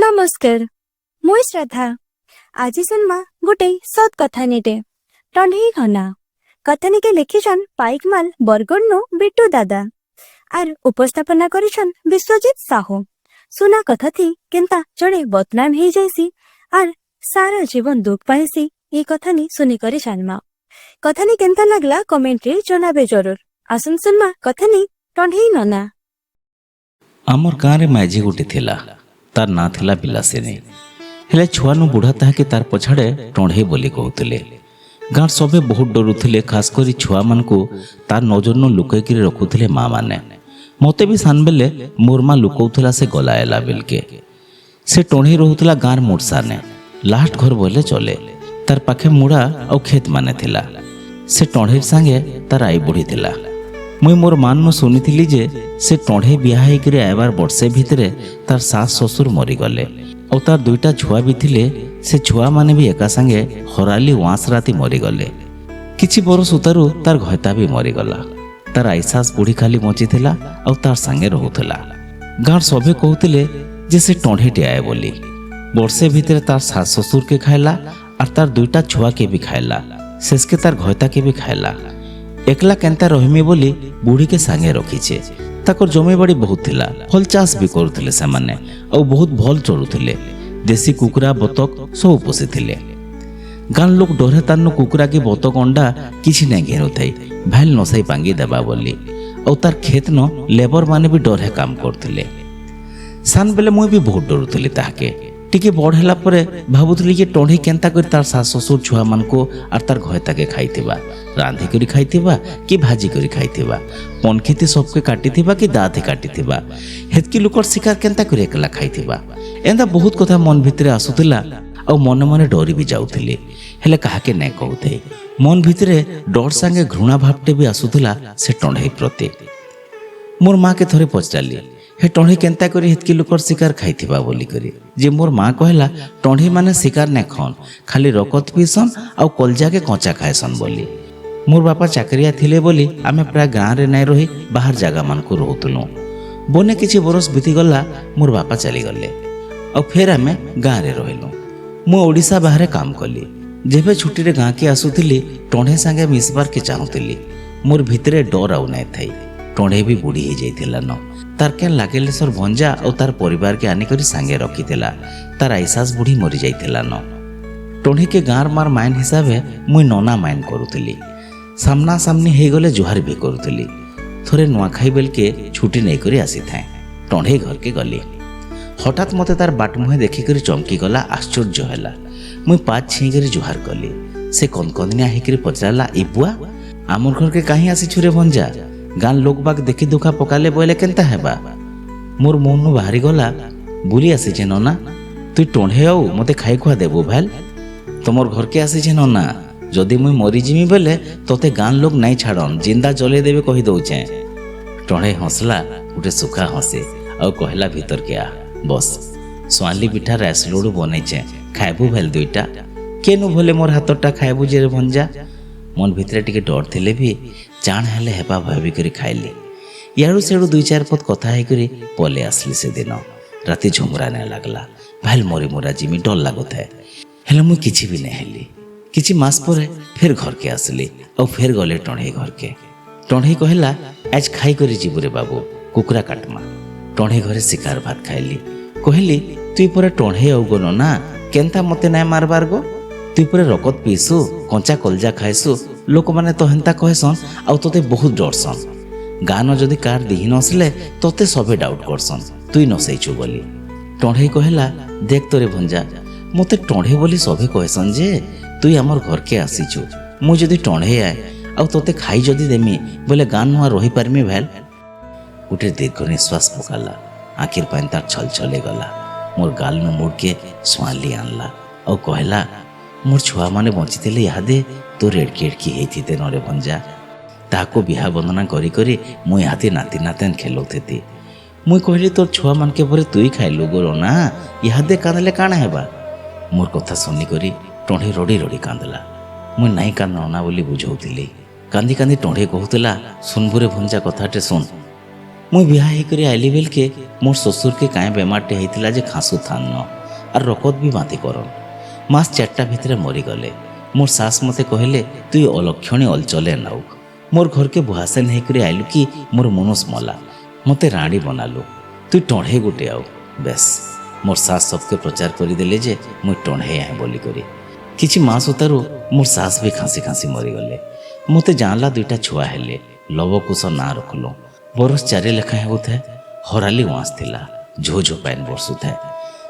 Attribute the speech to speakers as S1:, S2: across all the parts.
S1: नमस्कार मुई श्रद्धा। आज सुनमा गोटे सत कथानीटे टंढई घना कथानी के लिखिछन पाइकमाल बरगढ़ बिट्टू दादा आर उपस्थापना करिछन विश्वजीत साहू। सुना कथा थी केंता जड़े बदनाम हो जाइसी आर सारा जीवन दुख पाइसी ये कथानी सुनी करी जानमा। कथानी केंता लगला कमेंट रे जनाबे जरूर। आसन सुनमा कथानी टंढई नना।
S2: आमर गाँव रे माझी गोटे थिला तार ना थिला बिलासिनी हेले छुआनु बुढ़ा ताके तार पछाड़े टंढई बोली कहते। गाँव सबे बहुत डरुले खास करी छुआ मान को तार नजर न लुकैक रखुले माँ मैंने। मते भी सान बेले मोर माँ लुकौला से गलाएला बेलके से टंढई रोला गाँव मुड़साने लास्ट घर बोले चले। तार पाखे मुड़ा और खेत माने थिला। से टंढई सांगे तार आई बुढ़ी थिला। मुई मोर मान शुनी जे से टंढई बिहा होकर आबार वर्षे भितरे तार सास ससुर मरीगले और तार दुईटा छुआ भी थिले। से छुआ माने भी एका संगे हराली वाँस राति मरीगले। किछि बरस उतारू तार घयता भी मरीगला। तार आईसास बुढ़ी खाली बची थिला और तार संगे रहुथला। गाँव सभे कहते जे से टंढईटे आए बोली। वर्षे भितरे तार सास ससुर के खाइला और तार दुईटा छुआ के भी खाइला शेष के तार घयता के भी खाइला। एकला केंता रहीमी बोली बुढ़ी के सांगे रखीचे। ताकर जमी बाड़ी बहुत थिला फल चाष भी करुथिले से माने और बहुत भल चलुथिले। देसी कुकुरा बतक सब पोषिथिले। गाँ लोक डरे तार कुकुरा की बतक अंडा किछि नहीं घेनु थाई भाइल नसाई पांगी देबा बोली और तार खेत न लेबर माने भी डरे काम करथिले। सान बेले मुई भी बहुत डरुथिली ताके। टिके बड़ होला परे भाबुथली जे टंढई केंता कर तार सास ससुर छुआ मान को आर तार घयता के खाइथिबा रांधी करी खाइथिबा कि भाजी करी खाइथिबा पनखिति सबके काटिथिबा कि दाथे काटिथिबा हेतकी लोकर शिकार केंता कर एकला खाइथिबा एंदा बहुत कथा मन भितरे आसुथिला और मने मने डरी भी जाउथिले हेले काहाके नै कहूथे। मन भितरे डर संगे घृणा भावटे भी आसुथिला से टंढई प्रति। मोर माँ के थरे पचारली हे टंढई केंता करी हेतकी लोकर शिकार खाइथिबा बोली करी जे मोर माँ कहला टंढई माने शिकार नै खन खाली रकत पीसन और कलजा के कच्चा खाएसन बोली। मोर बापा चाकरिया थिले बोली आमे प्राय गाँव रे नै रही बाहर जगह मान को रहुतलु। बने किछि बरस बीती गला मोर बापा चली गले और फिर आमे गाँव रे रहिलु। मु ओडिशा बाहर काम कली। जेबे छुट्टी रे गाँ के आसुथिली टंढई संगे मिसबार के चाहुथिली। मोर भितरे डर आउ नै थाई। टंढई भी बुढ़ी ही जाइथिला न तार के लागेले सर भंजा और तार परिवार के आनी करी सांगे रखीथिला। तार आईसास बुढ़ी मरी जाइथिला न। टंढई के गाँव मार माइन हिसाबे मुई नना माइन करुथिली। सामना सामनी हे गले जुहार भी करुथिली। थोरे नुआखाई बेल के छुट्टी नहीं करी आसी थाए टंढई घर के गली। हठात मते तार बाट मुहे देखी करी चमकी गला आश्चर्य हैला। मुई पाँच छी करी जुहार कली। से कनकनिया हेकरी पचारला ई बुआ आमर घर के काहे आसी छुरे भंजा गाँ लोक बाग देखी दुखा पकाले बोले केंता हेबा। मोर मुहनु बाहरी गला बुली आसी नना तुई टंढई आउ मते खाई खुआ देबो भाल तुमर घर के आसी नना जदि मुई मरी जिमी बेले तोते गाँ लोक नहीं छाड़न जिंदा जले देवे कही दौचे। टंढई हंसला गोटे सुखा हंसे और कहला भीतर के आ बस स्वाली पिठा राइस लोडू बनईचे खाइबू भेल दुईटा केनु भले मोर हाथटा खाइबू जे भंजा। मन भितरे टिके डर थिले भी जान हेले हेबा भाबी करी खाइली। याडू सेडू दुई चार पद कथा है करी पले आसली से दिन राति झुमरा ने लागला भाइल मरी मुरा जिमी डर लागुଥାଏ हेले मुई किछि भी नहीं हेली। किछि मास परे फिर घर के आसली और फिर गले टंढई घर के। टंढई कहला आज खाई करी जीबू रे बाबू कुकुरा काटमा। टंढई घरे शिकार भात खाइली। कहली तुई परे टंढई आउ गो ना केंता मते नाय मारबार गो तुई परे रकत पीसु कंचा कलजा खाइसु लोक माने तो हेंता कहसन आउ तोते बहुत डरसन। गान जदि कार दिही नसले तोते सबे डाउट करसन तुई नसैछु बोली। टंढई कहला देख तोरे भंजा मते टंढई बोली सबे कहसन जे तुई आमर घर के आसीछु मु जदि टंढई आए आउ तोते खाई जदि देमी बोले गाँ नुआ रही पारमी भेल। गोटे दीर्घ निश्वास पकाला आखिर पानी तार छल छले गला। मोर गाल न मुड़ के स्वाली आनला और कहला मोर छुआ माने बंचीथिले यादे तो रेड़की एड़की हेथिते नरे भंजा ताको बिहा बंदना करी करी मुई हाथी नाती नातेन खेलौथेती। मुई कहली तोर छुआ मान के भरे तुई खाइलु गोरो ना यादे कांदले काना हेबा। मोर कथा सुनी करी टंढई रड़ी रड़ी कांदला। मुई नाई कांदना बोली बुझौथिली। कांदी कांदी टंढई कहूथिला सुनबुरे भंजा कथाटे सुन मुई बिहा होकर आइली बेल के मोर ससुर के काए बेमारटे होता जे खाँसु थान और रकत भी बाती करन। मास 4टा भितर मरीगले। मोर सास मते कहले तुई अलक्षणी अलचले नाउ। मोर घर के बुहासेन होकर आइलु कि मोर मनुष मला मते राणी बनालु। तुई टढ़े गुटे आउ। बेस मोर सास सबके प्रचार करदेले जे मुई टढ़े आए बोली करी। किछि मास उतारू मोर सास भी खाँसी खाँसी मरीगले। मते जानला 2टा छुआ हेले। लवकुश ना रखलु। बरस 4 लेखाएं होता हराली वाँस थिला। झो झो पैन बरसु था।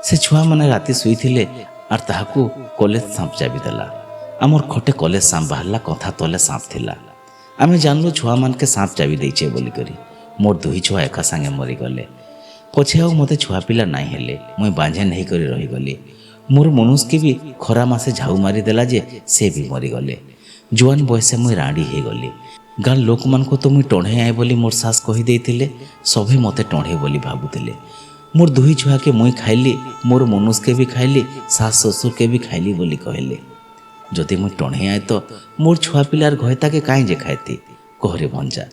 S2: से छुआ मैंने राति शुई थिले और ताहाकू कॉलेज सांप चाबी देला। आमर खटे कॉलेज सांप बाहरला कथा तले सांप थिला। आमे जानलु छुआ मान के सांप चाबी देइछे बोली करी। मोर 2 छुआ एका संगे मरी गले। पछे आउ मते छुआ पिला नाई हेले। मुई बांझे नहीं करी रही गली। मोर मनुष के भी खरा मासे झाऊ मारी देला जे से भी मरी गले। जुआन बयसे मुई राणी हे गली। गाँ लोक मान को तो मुई टढ़े आए बोली मोर सास कही देइथिले। सभे मते टढ़े बोली भाबुथिले। मोर 2 छुआ के मुई खाइली, मोर मनुष के भी खाइली, सास ससुर के भी खाइली बोली कहले। जदि मुई टढ़े आए तो मोर छुआ पिलार घयता के काई जे खाइती कहरे भंजा।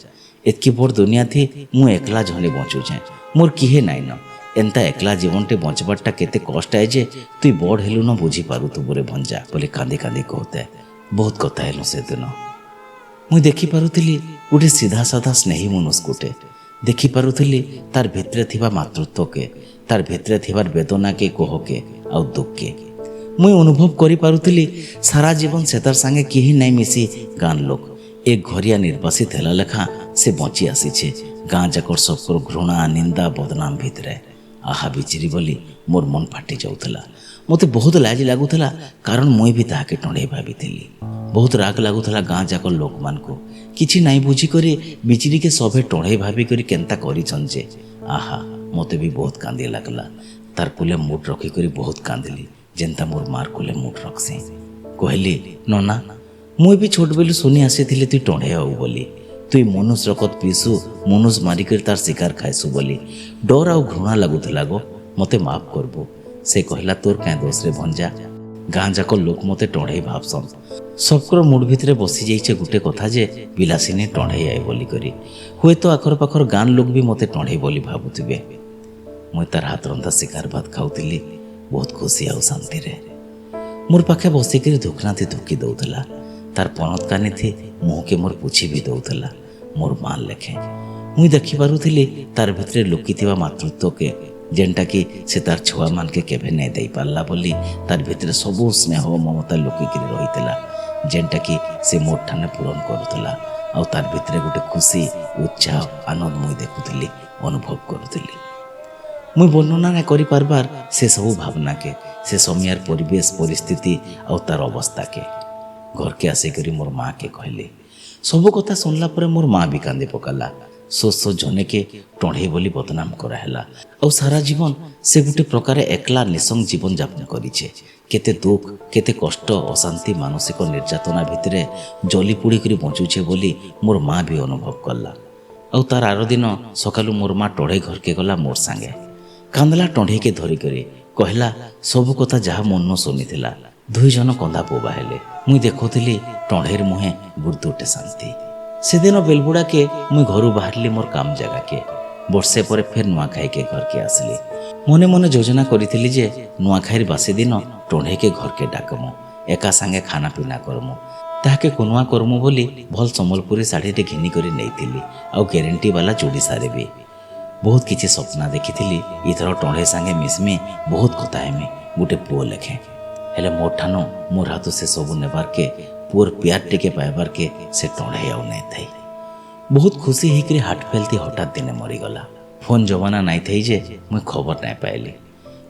S2: एतकी बड़ दुनिया थी मु एकला झने बचुछे। मोर किहे नाई न। एंता एकला जीवनटे बचबारटा केते कष्ट आए जे तुई बड़ हेलु न बुझी पारु तु बोरे भंजा बोले कांदी कांदी कहते। बहुत कथा हेलु से दिन। मुई देखी पारुथिली गोटे सीधा साधा स्नेही मनुष्यटे। देखी पारुथिली तार भितरे थिबा मातृत्व के, तार भितरे थिबार वेदना के, कोह के आउ दुख के। मुई अनुभव करि पारुथिली सारा जीवन से तार संगे केही नाई मिसी गान लोक एक घरिया निर्वासित हेला लेखा से बची आसीछे। गाँ जाकर सबकर घृणा निंदा बदनाम भितरे। आहा बिचिरी बोली मोर मन फाटी जाउथला। मते बहुत लाज लागुथला कारण मुई भी ताहाके टढ़े भाबिथिली। बहुत राग लागुथला गाँ जाकर लोक मान को किछि नाई बुझी करी बिचिरी के सभे टढ़े भाबी करी केंता करिछन जे। आहा मते भी बहुत कांदी लागला। तार कुले मुठ रखी करी बहुत कांदिली जेंता मोर मार कुले मुठ रखसी। कहली नना मुई भी छोट बेलु सुनी आसीथिली तुई टढ़े आउ बोली। तुई मनुष्य रकत पीसु मनुष्य मारिकर तार शिकार खाइसु बोली डर आउ घृणा लागुथला गो। मते माफ करबो। से कहला तोर क्या दोष रे भंजा। गाँ जाक लोक मते टढ़े भाबसन। सबकर मुड भितरे बसी जाइछे गुटे कथा जे बिलासिनी टढ़े आए बोली करी। हुए तो आखर पाखर गाँ लोक भी मते टढ़े बोली भाबुथिबे। मुई तार हाथ रंधा शिकार भात खाउथिली बहुत खुशी आउ शांति रे। मोर पाखे बसिकर धुकना थी धुकी दउथला। तार पनत कानी थी मुँह के मोर पुछी भी दउथला मोर मां लेखे। मुई देखी पारुथिली तार भितरे लुकिथिबा मातृत्व के जेनटा कि से तार छुआ मान के केभे नहीं दे पारला बोली तार भितरे सबु स्नेह ममता लुकिकिरी रहितला जेनटा कि से मोर ठाने पूरण करुथला। आउ तार भितरे गोटे खुशी उत्साह आनंद मुई देखुथिली अनुभव करुथिली। मुई वर्णना नहीं करि पारबार से सबु भावना के, से समयार परिवेश परिस्थिति आउ तार अवस्था के। घर के आसिकरी मोर माँ के कहली। सबु कथा सुनला परे मोर माँ भी कांदी पकाला। सोच सोच जने के टढ़े बोली बदनाम कराहेला। और सारा जीवन से गोटे प्रकार एकला निसंग जीवन जापन करिछे। केते दुख केते कष्ट अशांति मानसिक निर्यातना भितरे जली पुड़ी करी बंचुछे बोली मोर माँ भी अनुभव कला। और तार आर दिन सकालू मोर माँ टढ़े घर के गला मोर सांगे कांदला टढ़े के धरी करी कहला सबु कथा जहा मन शुनिथिला। 2 जन कंधा पोबा हेले। मुई देखुथिली टढ़ेर मुहे गुर्दुटे शांति। से दिन बेलबुड़ा के मुई घर बाहरली मोर काम जगह के। वर्षे पर फिर नुआखाई के घर के आसली। मने मने योजना करी जे नुआखाईर बासी दिन टढ़े के घर के डाकमु एका संगे खाना पीना करमु ताके कुनुआ करमु बोली भल सम्बलपुरी शाढ़ी घिनी करी नैथिली आउ ग्यारंटी वाला चूड़ी सारे भी। बहुत किछि सपना देखिथिली इथर टढ़े संगे मिसमी बहुत कथा हेमी गोटे पुओ लेखे। हेले मोर ठानो मोर हाथों से सबू नेबार के पुअर प्यार टिके पाइबार के से टढ़े आउ नहीं थी। बहुत खुशी होकर हाट फेलती हठात दिने मरीगला। फोन जमाना नहीं थी जे मुझे खबर नहीं पाइली।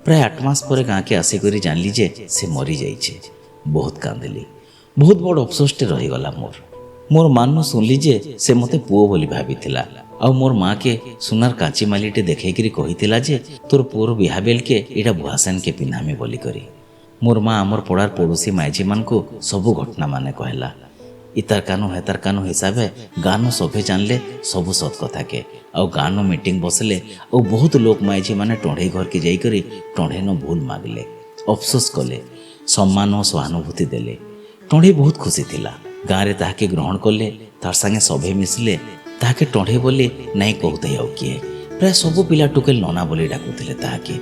S2: प्राय 8 मास पर गाँ के आसिक जानली जे से मरी जाइछे। बहुत कांदिली। बहुत बड़ अफसोसटे रहीगला मोर मान सुनली जे से मते पुओ बोली भाविथिला। आउ मोर माँ के सुनार काची मालीटे देखैकरी कहिथिला जे तोर पुअर बिहा बेल के एटा भुआसेन के पिन्हामी बोली करी। मोर माँ आमर पड़ार पड़ोसी माइझी मान को सबू घटना माने कहला। इतार कानु हेतार कानु हिसाबे गानो सभे जानले सबू सत कथा के। आउ गानो मीटिंग बसले और बहुत लोक माइझी माने टढ़े घर के जाइकरी टढ़े न भूल मागले अफसोस कले सम्मान और सहानुभूति देले। टढ़े बहुत खुशी थिला। गाँव रे ताहाके ग्रहण कले तार संगे सभे मिसले ତାହାକେ ଟଢ଼େଇ ବୋଲି ନାଇଁ କହୁଥାଏ ଆଉ କିଏ। ପ୍ରାୟ ସବୁ ପିଲା ଟୁକେଲ ନନା ବୋଲି ଡାକୁଥିଲେ ତାହାକେ।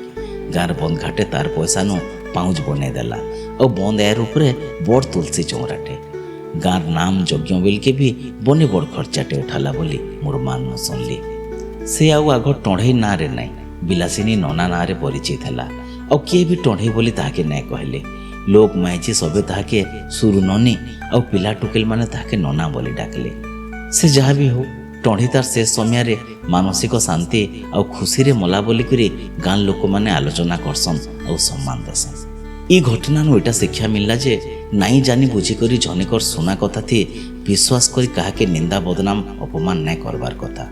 S2: ଗାଁର ବନ୍ଧଘାଟେ ତାର ପଇସାନୁ ପାଉଁଜ ବନେଇ ଦେଲା ଆଉ ବନ୍ଦ ଏର ଉପରେ ବଡ଼ ତୁଳସୀ ଚଉରାଟେ। ଗାଁର ନାମ ଯଜ୍ଞ ବେଲକେ ବି ବନେ ବଡ଼ ଖର୍ଚ୍ଚାଟେ ଉଠାଲା ବୋଲି ମୋର ମାନ ଶୁଣିଲି। ସେ ଆଉ ଆଗ ଟଢ଼େଇ ନାଁରେ ନାଇଁ ବିଲାସିନୀ ନନା ନାଁରେ ପରିଚିତ ହେଲା। ଆଉ କିଏ ବି ଟଢ଼େଇ ବୋଲି ତାହାକେ ନାଇଁ କହିଲେ। ଲୋକ ମାଇଛି ସବେ ତାହାକେ ସୁରୁ ନନି ଆଉ ପିଲା ଟୁକେଲ ମାନେ ତାହାକେ ନନା ବୋଲି ଡାକିଲେ। ସେ ଯାହା ବି ହଉ ଟଢ଼େଇ ତାର ଶେଷ ସମୟରେ ମାନସିକ ଶାନ୍ତି ଆଉ ଖୁସିରେ ମଲା ବୋଲିକରି ଗାଁ ଲୋକମାନେ ଆଲୋଚନା କରସନ୍ ଆଉ ସମ୍ମାନ ଦେସନ୍। ଇ ଘଟଣାରୁ ଏଇଟା ଶିକ୍ଷା ମିଳିଲା ଯେ ନାଇଁ ଜାନି ବୁଝିକରି ଜନେକର ସୁନା କଥା ଥି ବିଶ୍ୱାସ କରି କାହାକେ ନିନ୍ଦା ବଦନାମ ଅପମାନ ନାଇଁ କରବାର କଥା।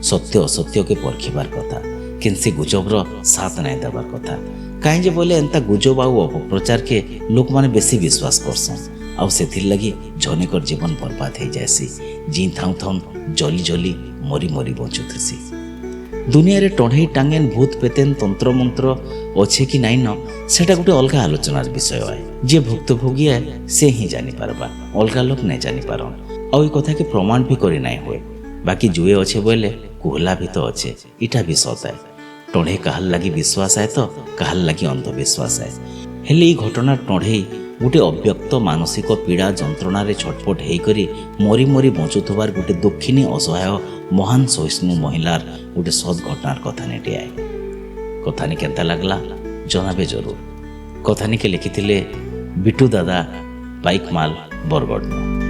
S2: ସତ୍ୟ ଅସତ୍ୟକେ ପରଖିବାର କଥା, କେନ୍ସି ଗୁଜବର ସାଥ ନାଇଁ ଦେବାର କଥା। କାହିଁ ଯେ ବୋଲେ ଏନ୍ତା ଗୁଜବ ଆଉ ଅପପ୍ରଚାରକେ ଲୋକମାନେ ବେଶୀ ବିଶ୍ୱାସ କରସନ୍ ଆଉ ସେଥିର୍ ଲାଗି ଜନେକର ଜୀବନ ବର୍ବାଦ ହେଇଯାଏସି। ଜି ଥାଉଁ ଥାଉଁ ଜଲି ଜଲି ମରି ମରି ବଞ୍ଚୁଥିସି। ଦୁନିଆରେ ଟଢ଼େଇ ଟାଙ୍ଗେନ୍ ଭୂତ ପେତେନ୍ ତନ୍ତ୍ରମନ୍ତ୍ର ଅଛେ କି ନାଇଁ ନ ସେଟା ଗୋଟେ ଅଲଗା ଆଲୋଚନାର ବିଷୟ ଏ। ଯିଏ ଭୁକ୍ତଭୋଗୀ ଏ ସେ ହିଁ ଜାଣିପାରବା, ଅଲଗା ଲୋକ ନାଇଁ ଜାଣିପାରନ୍। ଆଉ ଏ କଥାକେ ପ୍ରମାଣ ବି କରି ନାଇଁ ହୁଏ। ବାକି ଜୁଏ ଅଛେ ବୋଇଲେ କୁହଲା ବି ତ ଅଛେ, ଇଟା ବି ସତ ଏ। ଟଢ଼େଇ କାହାର ଲାଗି ବିଶ୍ୱାସ ଏ ତ କାହାର ଲାଗି ଅନ୍ଧବିଶ୍ୱାସ ଏ। ହେଲେ ଏଇ ଘଟଣା ଟଢ଼େଇ ଗୋଟେ ଅବ୍ୟକ୍ତ ମାନସିକ ପୀଡ଼ା ଯନ୍ତ୍ରଣାରେ ଛଟପଟ ହେଇକରି ମରି ମରି ବଞ୍ଚୁଥିବାର ଗୋଟେ ଦୁଃଖିନୀ ଅସହାୟ ମହାନ ସହିଷ୍ଣୁ ମହିଳାର ଗୋଟେ ସତ୍ ଘଟଣାର କଥାନିଟେ ଆଏ। କଥାନି କେନ୍ତା ଲାଗଲା ଜଣାବେ ଜରୁର। କଥାନିକେ ଲେଖିଥିଲେ ବିଟୁ ଦାଦା ପାଇକମାଲ ବରଗଡ଼।